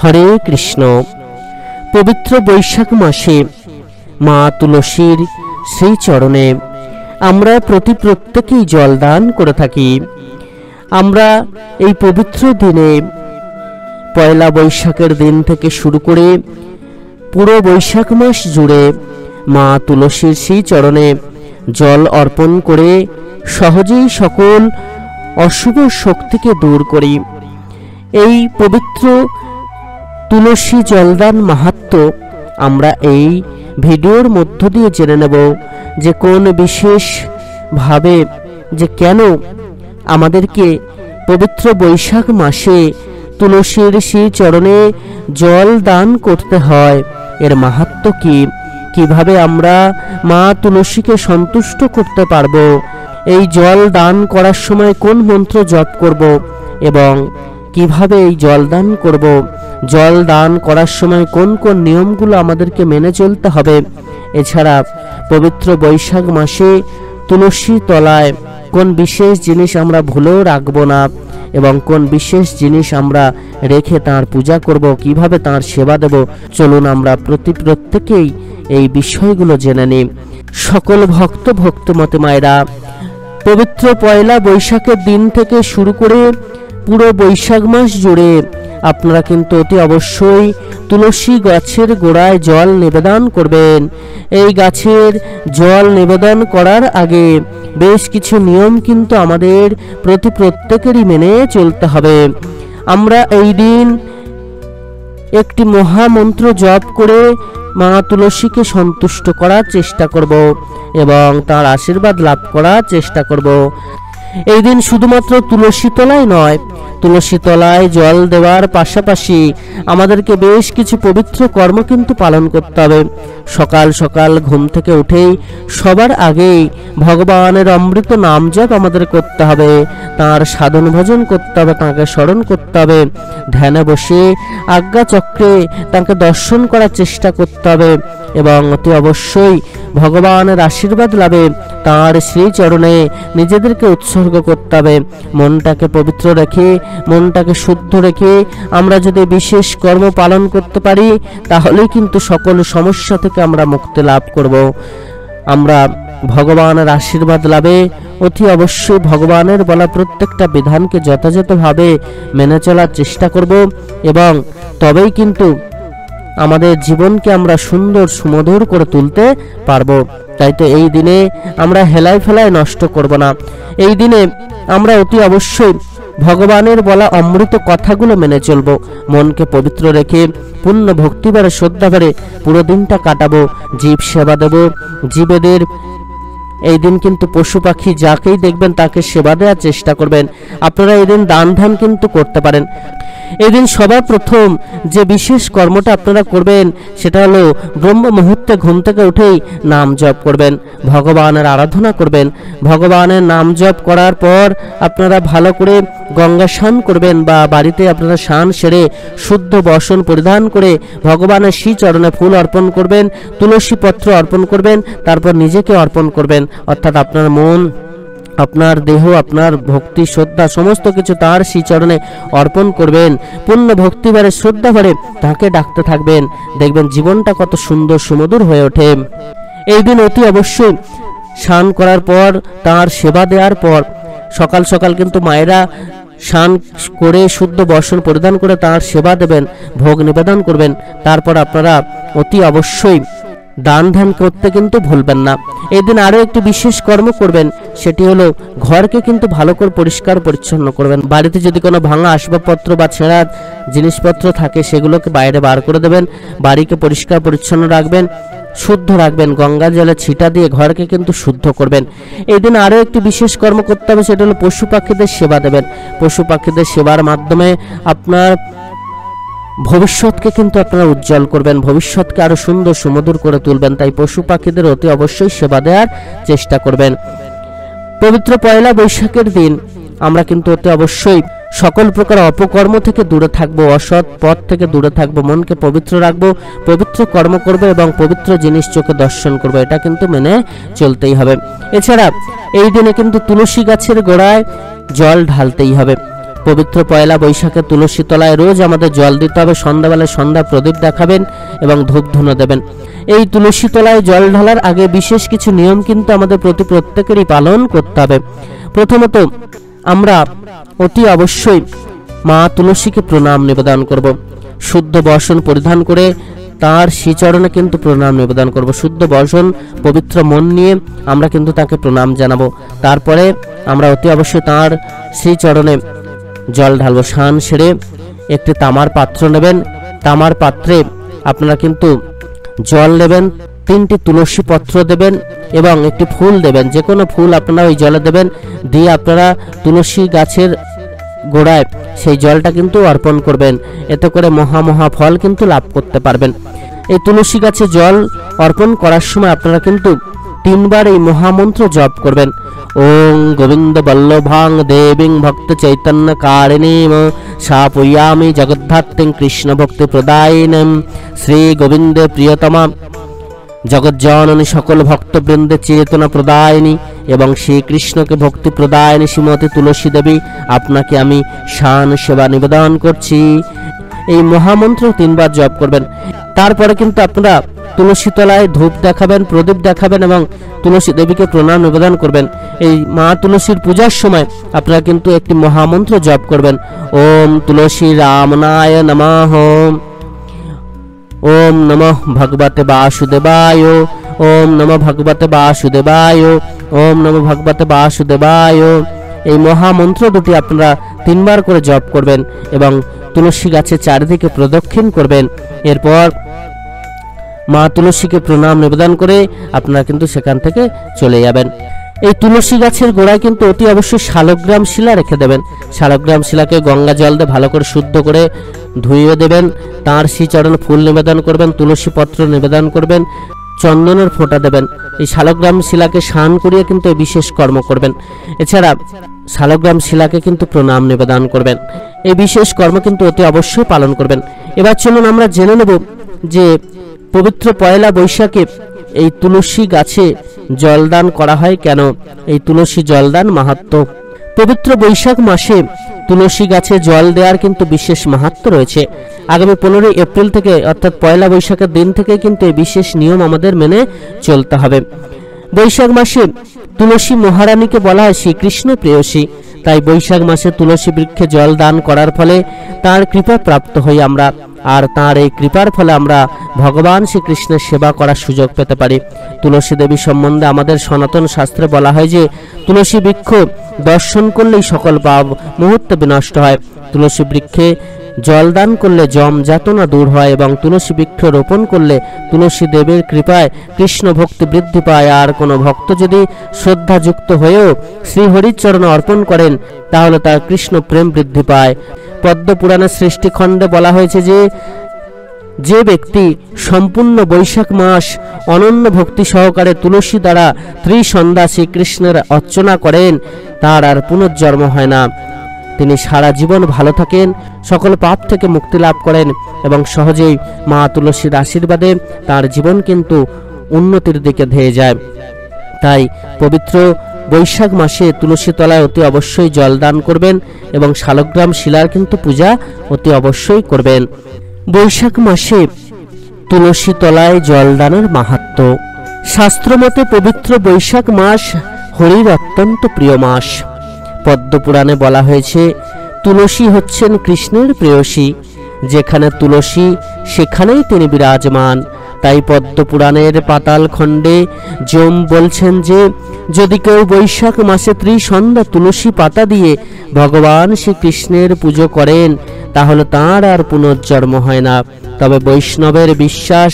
হরে কৃষ্ণ। পবিত্র বৈশাখ মাসে মা তুলসীর শ্রীচরণে আমরা প্রত্যেকেই জলদান করে থাকি। আমরা এই পবিত্র দিনে পয়লা বৈশাখের দিন থেকে শুরু করে পুরো বৈশাখ মাস জুড়ে মা তুলসীর শ্রীচরণে জল অর্পণ করে সহজেই সকল অশুভ শক্তিকে দূর করি। এই পবিত্র তুলসী জলদান মাহাত্ম্য আমরা এই ভিডিওর মধ্য দিয়ে জেনে নেব যে কোন বিশেষ ভাবে যে কেন আমাদেরকে পবিত্র বৈশাখ মাসে তুলসীর শ্রীচরণে জল দান করতে হয়, এর মাহাত্ম্য কি, কিভাবে আমরা মা তুলসীকে সন্তুষ্ট করতে পারবো, এই জল দান করার সময় কোন মন্ত্র জপ করব এবং কিভাবে এই জল দান করব, জল দান করার সময় কোন কোন নিয়মগুলো আমাদেরকে মেনে চলতে হবে। এছাড়া পবিত্র বৈশাখ মাসে তুলসী তলায় কোন বিশেষ জিনিস আমরা ভুলেও রাখবো না এবং কোন বিশেষ জিনিস আমরা রেখে তার পূজা করব, কিভাবে তার সেবা দেব, চলুন আমরা প্রত্যেকেই এই বিষয়গুলো জেনে নিই। সকল ভক্তমতে মায়েরা, পবিত্র পয়লা বৈশাখের দিন থেকে শুরু করে পুরো বৈশাখ মাস জুড়ে আপনারা কিন্তু অতি অবশ্যই তুলসী গাছের গোড়ায় জল নিবেদন করবেন। এই গাছের জল নিবেদন করার আগে বেশ কিছু নিয়ম কিন্তু আমাদের প্রত্যেকেরই মেনে চলতে হবে। আমরা এই দিন একটি মহামন্ত্র জপ করে মা তুলসীকে সন্তুষ্ট করার চেষ্টা করব এবং তার আশীর্বাদ লাভ করার চেষ্টা করব। এই দিন শুধুমাত্র তুলসী তলায় নয়, তুলসী তলায় জল দেওয়ার পাশাপাশি আমাদেরকে বেশ কিছু পবিত্র কর্ম কিন্তু পালন করতে হবে। সকাল সকাল ঘুম থেকে উঠেই সবার আগেই ভগবানের অমৃত নাম জপ আমাদের করতে হবে, তাঁর সাধন ভজন করতে হবে, তাঁকে স্মরণ করতে হবে, ধ্যানে বসে আজ্ঞা চক্রে তাঁকে দর্শন করার চেষ্টা করতে হবে এবং অতি অবশ্যই ভগবানের আশীর্বাদ লাভে তাঁর শ্রীচরণে নিজেদেরকে উৎসর্গ করতে হবে। মনটাকে পবিত্র রেখে, মনটাকে শুদ্ধ রেখে আমরা যদি বিশেষ কর্ম পালন করতে পারি তাহলেই কিন্তু সকল সমস্যা থেকে আমরা মুক্তি লাভ করব। আমরা ভগবানের আশীর্বাদ লাভে অতি অবশ্যই ভগবানের বলা প্রত্যেকটা বিধানকে যথাযথভাবে মেনে চলার চেষ্টা করব এবং তবেই কিন্তু আমাদের জীবনকে আমরা সুন্দর সুমধুর করে তুলতে পারবো। তাই তো এই দিনে আমরা হেলায় ফেলায় নষ্ট করব না। এই দিনে আমরা অতি অবশ্যই ভগবানের বলা অমৃত কথাগুলো মেনে চলবো, মনকে পবিত্র রেখে পূর্ণ ভক্তিবারে শ্রদ্ধাবারে পুরো দিনটা কাটাবো, জীব সেবা দেব। জীবেদের এই দিন কিন্তু পশু পাখি যাকেই দেখবেন তাকে সেবা দেওয়ার চেষ্টা করবেন। আপনারা এই দিন দান ধ্যান কিন্তু করতে পারেন। এদিন সবার প্রথম যে বিশেষ কর্মটা আপনারা করবেন সেটা হলো ব্রহ্ম মুহূর্তে ঘুম থেকে উঠেই নাম জপ করবেন, ভগবানের আরাধনা করবেন। ভগবানের নাম জপ করার পর আপনারা ভালো করে গঙ্গা স্নান করবেন বা বাড়িতে আপনারা স্নান সেরে শুদ্ধ বসন পরিধান করে ভগবানের শ্রীচরণে ফুল অর্পণ করবেন, তুলসী পত্র অর্পণ করবেন, তারপর নিজেকে অর্পণ করবেন। অর্থাৎ আপনার মন, আপনার দেহ, আপনার ভক্তি শ্রদ্ধা সমস্ত কিছু তার শ্রীচরণে অর্পণ করবেন। পূর্ণ ভক্তিবারে শ্রদ্ধাভরে তাকে ডাকতে থাকবেন, দেখবেন জীবনটা কত সুন্দর সুমধুর হয়ে ওঠে। এই দিন অতি অবশ্যই স্নান করার পর তার সেবা দেওয়ার পর সকাল সকাল কিন্তু মায়েরা স্নান করে শুদ্ধ বস্ত্র পরিধান করে তার সেবা দেবেন, ভোগ নিবেদন করবেন। তারপর আপনারা অতি অবশ্যই দান ধ্যান করতে কিন্তু ভুলবেন না। এই দিন আরও একটি বিশেষ কর্ম করবেন, সেটি হলো ঘরকে কিন্তু ভালো করে পরিষ্কার পরিচ্ছন্ন করবেন। বাড়িতে যদি কোনো ভাঙা আসবাবপত্র বা ছেঁড়া জিনিসপত্র থাকে সেগুলোকে বাইরে বার করে দেবেন, বাড়িকে পরিষ্কার পরিচ্ছন্ন রাখবেন, শুদ্ধ রাখবেন। গঙ্গা জলে ছিটা দিয়ে ঘরকে কিন্তু শুদ্ধ করবেন। এই দিন আরও একটি বিশেষ কর্ম করতে হবে, সেটা হলো পশু পাখিদের সেবা দেবেন। পশু পাখিদের সেবার মাধ্যমে আপনার ভবিষ্যৎকে কিন্তু আপনারা উজ্জ্বল করবেন, ভবিষ্যৎকে আরো সুন্দর সুমধুর করে তুলবেন। তাই পশু পাখিদের অতি অবশ্যই সেবা দেওয়ার চেষ্টা করবেন। পবিত্র পয়লা বৈশাখের দিন আমরা কিন্তু অতি অবশ্যই সকল প্রকার অপকর্ম থেকে দূরে থাকবো, অসৎ পথ থেকে দূরে থাকবো, মনকে পবিত্র রাখবো, পবিত্র কর্ম করবো এবং পবিত্র জিনিস চোখে দর্শন করবো, এটা কিন্তু মেনে চলতেই হবে। এছাড়া এই দিনে কিন্তু তুলসী গাছের গোড়ায় জল ঢালতেই হবে। পবিত্র পয়লা বৈশাখে তুলসী তলায় রোজ আমাদের জল দিতে হবে। সন্ধ্যাবেলায় সন্ধ্যা প্রদীপ দেখাবেন এবং ধূপ ধুনো দেবেন। এই তুলসী তলায় জল ঢালার আগে বিশেষ কিছু নিয়ম কিন্তু আমাদের প্রত্যেকেরই পালন করতে হবে। প্রথমত আমরা অতি অবশ্যই মা তুলসীকে প্রণাম নিবেদন করব। শুদ্ধ বসন পরিধান করে তার শ্রীচরণে কিন্তু প্রণাম নিবেদন করব। শুদ্ধ বসন পবিত্র মন নিয়ে আমরা কিন্তু তাকে প্রণাম জানাবো। তারপরে আমরা অতি অবশ্যই তার শ্রীচরণে জল ঢালবো। স্নান সেরে একটি তামার পাত্র নেবেন। তামার পাত্রে আপনারা কিন্তু জল নেবেন, 3টি তুলসী পত্র দেবেন এবং একটি ফুল দেবেন। যে কোনো ফুল আপনারা ওই জলে দেবেন, দিয়ে আপনারা তুলসী গাছের গোড়ায় সেই জলটা কিন্তু অর্পণ করবেন। এতে করে মহা ফল কিন্তু লাভ করতে পারবেন। এই তুলসী গাছে জল অর্পণ করার সময় আপনারা কিন্তু 3বার এই মহামন্ত্র জপ করবেন। ওং গোবিন্দ বল্লভাং দেবীং ভক্ত চৈতন্য কারিণীম সাপয়ামি জগদ্ধাত্রীং কৃষ্ণ ভক্তি প্রদায়িনীম শ্রী গোবিন্দে প্রিয়তমা জগজ্জননী সকল ভক্তবৃন্দে চেতনা প্রদায়িনী এবং শ্রীকৃষ্ণকে ভক্তি প্রদায়িনী শ্রীমতী তুলসী দেবী, আপনাকে আমি শান সেবা নিবেদন করছি। এই মহামন্ত্র 3বার জপ করবেন। তারপরে কিন্তু আপনারা তুলসী তলায় ধূপ দেখাবেন, প্রদীপ দেখাবেন এবং তুলসী দেবীকে প্রণাম নিবেদন করবেন। এই মা তুলসীর পূজার সময় আপনারা কিন্তু একটি মহামন্ত্র জপ করবেন। ওম তুলসী রামনায় নমঃ, ওম নমঃ ভগবতে বাসুদেবায়, ওম নমঃ ভগবতে বাসুদেবায়, ওম নমঃ ভগবতে বাসুদেবায়। এই মহামন্ত্র দুটি আপনারা 3বার করে জপ করবেন এবং তুলসী গাছের চারিদিকে প্রদক্ষিণ করবেন। এরপর মা তুলসীকে প্রণাম নিবেদন করে আপনারা কিন্তু সেখান থেকে চলে যাবেন। এই তুলসী গাছের গোড়ায় কিন্তু অতি অবশ্যই শালগ্রাম শিলা রেখে দেবেন। শালগ্রাম শিলাকে গঙ্গা জল দিয়ে ভালো করে শুদ্ধ করে ধুইয়ে দেবেন। তার শ্রীচরণ ফুল নিবেদন করবেন, তুলসী পত্র নিবেদন করবেন, চন্দনের ফোঁটা দেবেন। এই শালগ্রাম শিলাকে স্নান করিয়ে কিন্তু বিশেষ কর্ম করবেন। এছাড়া শালগ্রাম শিলাকে কিন্তু প্রণাম নিবেদন করবেন। এই বিশেষ কর্ম কিন্তু অতি অবশ্যই পালন করবেন। এবার চলুন আমরা জেনে নেব যে পবিত্র পয়লা বৈশাখে এই তুলসী গাছে জলদান করা হয় কেন, এই তুলসী জলদান মাহাত্ম্য। পবিত্র বৈশাখ মাসে তুলসী গাছে জল দেওয়ার কিন্তু বিশেষ মাহাত্ম্য রয়েছে। আগামী 15 এপ্রিল থেকে অর্থাৎ পয়লা বৈশাখের দিন থেকে কিন্তু এই বিশেষ নিয়ম আমাদের মেনে চলতে হবে। বৈশাখ মাসে তুলসী মহারানীকে বলা হয় শ্রীকৃষ্ণ প্রেয়সী। তাই বৈশাখ মাসে তুলসী বৃক্ষে জল দান করার ফলে তার কৃপা প্রাপ্ত হই আমরা, আর তার এই কৃপার ফলে আমরা ভগবান শ্রীকৃষ্ণের সেবা করার সুযোগ পেতে পারি। তুলসী দেবী সম্বন্ধে আমাদের সনাতন শাস্ত্রে বলা হয় যে তুলসী বৃক্ষ দর্শন করলেই সকল পাপ মুহূর্তে বিনষ্ট হয়। তুলসী বৃক্ষে জল দান করলে জম যাতনা দূর হয় এবং তুলসী বৃক্ষ রোপণ করলে তুলসী দেবের কৃপায় কৃষ্ণ ভক্তি বৃদ্ধি পায়। আর কোনো ভক্ত যদি শ্রদ্ধাযুক্ত হয়েও শ্রীহরির চরণে অর্পণ করেন তাহলে তার কৃষ্ণ প্রেম বৃদ্ধি পায়। পদ্মপুরাণের সৃষ্টিখণ্ডে বলা হয়েছে যে ব্যক্তি সম্পূর্ণ বৈশাখ মাস অনন্য ভক্তি সহকারে তুলসী দ্বারা ত্রিসন্ধ্যা শ্রীকৃষ্ণের অর্চনা করেন তার আর পুনর্জন্ম হয় না। তিনি সারা জীবন ভালো থাকেন, সকল পাপ থেকে মুক্তি লাভ করেন এবং সহজেই মা তুলসীর আশীর্বাদে তার জীবন কিন্তু উন্নতির দিকে ধেয়ে যায়। তাই পবিত্র বৈশাখ মাসে তুলসী তলায় অতি অবশ্যই জল দান করবেন এবং শালগ্রাম শিলার কিন্তু পূজা অতি অবশ্যই করবেন। বৈশাখ মাসে তুলসী তলায় জল দানের মাহাত্ম্য। শাস্ত্রমতে পবিত্র বৈশাখ মাস হরির অত্যন্ত প্রিয় মাস। পদ্মপুরাণে বলা হয়েছে তুলসী হচ্ছেন কৃষ্ণের প্রেয়সী, যেখানে তুলসী সেখানেই তিনি বিরাজমান। তাই পদ্মপুরাণের পাতাল খণ্ডে যম বলছেন যে যদি কেউ বৈশাখ মাসে ত্রিসন্ধ্যা তুলসী পাতা দিয়ে ভগবান শ্রীকৃষ্ণের পুজো করেন তাহলে তাঁর আর পুনর্জন্ম হয় না। তবে বৈষ্ণবের বিশ্বাস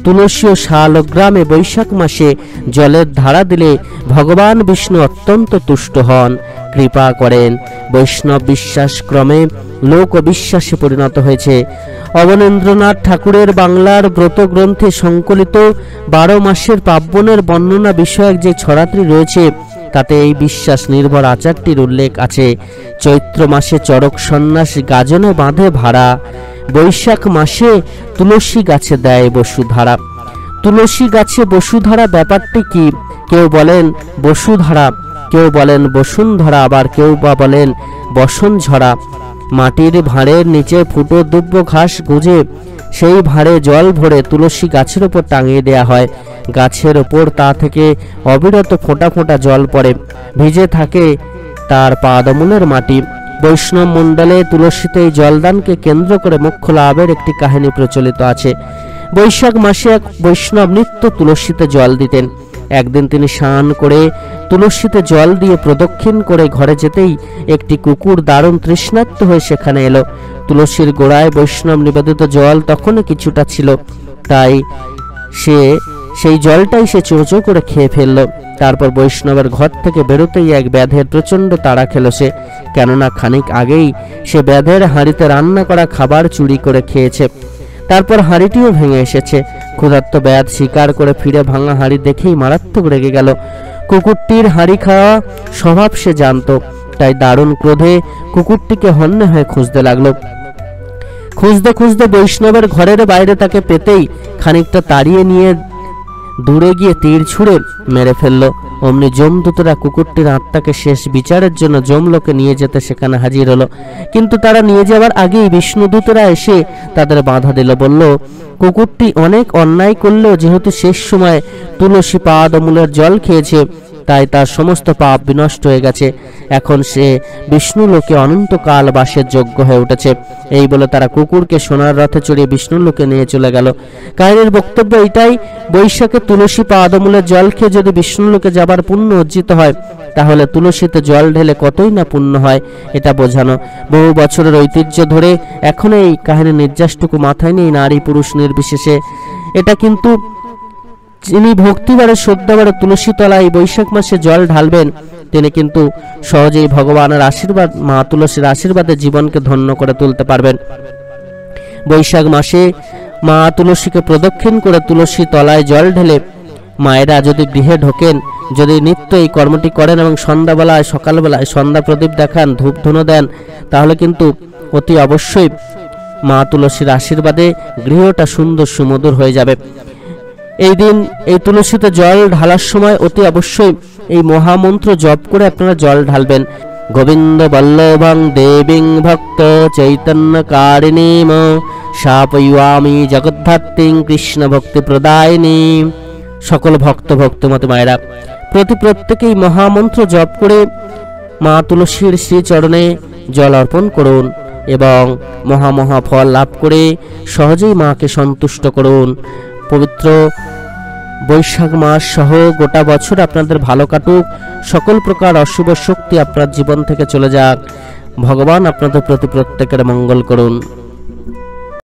তুলসী ও শালগ্রামে বৈশাখ মাসে জলের ধারা দিলে ভগবান বিষ্ণু অত্যন্ত তুষ্ট হন, কৃপা করেন। বৈষ্ণব বিশ্বাস ক্রমে লোক বিশ্বাসে পরিণত হয়েছে। অবনীন্দ্রনাথ ঠাকুরের বাংলার ব্রত গ্রন্থে সংকলিত 12 মাসের পার্বণের বর্ণনা বিষয়ক যে ছড়াটি রয়েছে তাতে এই বিশ্বাস নির্ভর আচারটির উল্লেখ আছে। চৈত্র মাসে চড়ক সন্ন্যাস গাজনে বাঁধে ভাড়া, বৈশাখ মাসে তুলসী গাছে দেয় বসুধারা। তুলসী গাছে বসুধারা ব্যাপারটি কি? কেউ বলেন বসুধারা, কেউ বলেন বসুন্ধরা, আবার কেউ বা বলেন বসন ঝরা। মাটির ভাঁড়ের নিচে ফুটো দুব্য ঘাস গুজে সেই ভাঁড়ে জল ভরে তুলসী গাছের ওপর টাঙিয়ে দেয়া হয়। গাছের ওপর তা থেকে অবিরত ফোঁটা ফোঁটা জল পড়ে, ভিজে থাকে তার পাদমূলের মাটি। বৈষ্ণব মণ্ডলে তুলসীতে এই জলদানকে কেন্দ্র করে মোক্ষ লাভের একটি কাহিনী প্রচলিত আছে। বৈশাখ মাসে এক বৈষ্ণব নিত্য তুলসীতে জল দিতেন। একদিন তিনি স্নান করে তুলসীতে জল দিয়ে প্রদক্ষিণ করে ঘরে যেতেই একটি কুকুর দারুণ তৃষ্ণার্ত হয়ে সেখানে এলো। তুলসীর গোড়ায় বৈষ্ণব নিবেদিত জল তখনও কিছুটা ছিল, তাই সেই জলটাই সে চোঁচো করে খেয়ে ফেলল। তারপর বৈষ্ণবের ঘর থেকে বেরোতেই এক ব্যাধের প্রচণ্ড তাড়া খেল সে, কেননা খানিক আগেই সে ব্যাধের হাঁড়িতে রান্না করা খাবার চুরি করে খেয়েছে। তারপর হাঁড়িটিও ভেঙে এসেছে। ক্ষুধার্ত ব্যাধ শিকার করে ফিরে ভাঙা হাঁড়ি দেখেই মারাত্মক রেগে গেল। কুকুরটির হাঁড়ি খাওয়া স্বভাব সে জানত, তাই দারুণ ক্রোধে কুকুরটিকে হন্যে হয়ে খুঁজতে লাগলো। খুঁজতে খুঁজতে বৈষ্ণবের ঘরের বাইরে তাকে পেতেই খানিকটা তাড়িয়ে নিয়ে দূরে গিয়ে তীর ছুঁড়ে মেরে ফেললো। অমনি যমদূতরা কুকুরটির আত্মাকে শেষ বিচারের জন্য যমলোকে নিয়ে যেতে সেখানে হাজির হলো। কিন্তু তারা নিয়ে যাওয়ার আগেই বিষ্ণুদূতরা এসে তাদের বাধা দিল। বলল, কুকুরটি অনেক অন্যায় করলেও যেহেতু শেষ সময় তুলসী পাদমূলের জল খেয়েছে, তাই তার সমস্ত পাপ বিনষ্ট হয়ে গেছে। এখন সে বিষ্ণুলোকে অনন্তকাল বাসের যোগ্য হয়ে উঠেছে। এই বলে তারা কুকুরকে সোনার রথে চড়িয়ে বিষ্ণুলোকে নিয়ে চলে গেল। কাহিনীর বক্তব্য এটাই, বৈশাখে তুলসী পাদমূলের জল খেয়ে যদি বিষ্ণুলোকে যাবার পুণ্য অর্জিত হয়, তাহলে তুলসীতে জল ঢেলে কতই না পুণ্য হয়, এটা বোঝানো। বহু বছরের ঐতিহ্য ধরে এখন এই কাহিনীর নির্যাসটুকু মাথায় নেই নারী পুরুষ নির্বিশেষে। এটা কিন্তু যিনি ভক্তিবারে শ্রদ্ধাবারে তুলসী তলায় বৈশাখ মাসে জল ঢালবেন, তিনি কিন্তু সহজেই ভগবানের আশীর্বাদ, মা তুলসীর আশীর্বাদে জীবনকে ধন্য করে তুলতে পারবেন। বৈশাখ মাসে মা তুলসীকে প্রদক্ষিণ করে তুলসী তলায় জল ঢেলে মায়েরা যদি গৃহে ঢোকেন, যদি নিত্য এই কর্মটি করেন এবং সন্ধ্যাবেলায় সকালবেলায় সন্ধ্যা প্রদীপ দেখান, ধূপ ধুনো দেন, তাহলে কিন্তু অতি অবশ্যই মা তুলসীর আশীর্বাদে গৃহটা সুন্দর সুমধুর হয়ে যাবে। এই দিন এই তুলসীতে জল ঢালার সময় অতি অবশ্যই এই মহামন্ত্র জপ করে আপনারা জল ঢালবেন। গোবিন্দ বল্লভং দেবীং ভক্ত চৈতন্য কারিণীম শাপয়ামি জগদ্ধাত্রীং কৃষ্ণ ভক্তি প্রদায়িনী। সকল ভক্ত ভক্তমতী মায়েরা প্রত্যেকেই মহামন্ত্র জপ করে মা তুলসীর শ্রীচরণে জল অর্পণ করুন এবং মহা ফল লাভ করে সহজেই মাকে সন্তুষ্ট করুন। পবিত্র বৈশাখ মাস সহ গোটা বছর আপনাদের ভালো কাটুক, সকল প্রকার অশুভ শক্তি আপনার জীবন থেকে চলে যাক। ভগবান আপনাদের প্রতি প্রত্যেকের মঙ্গল করুন।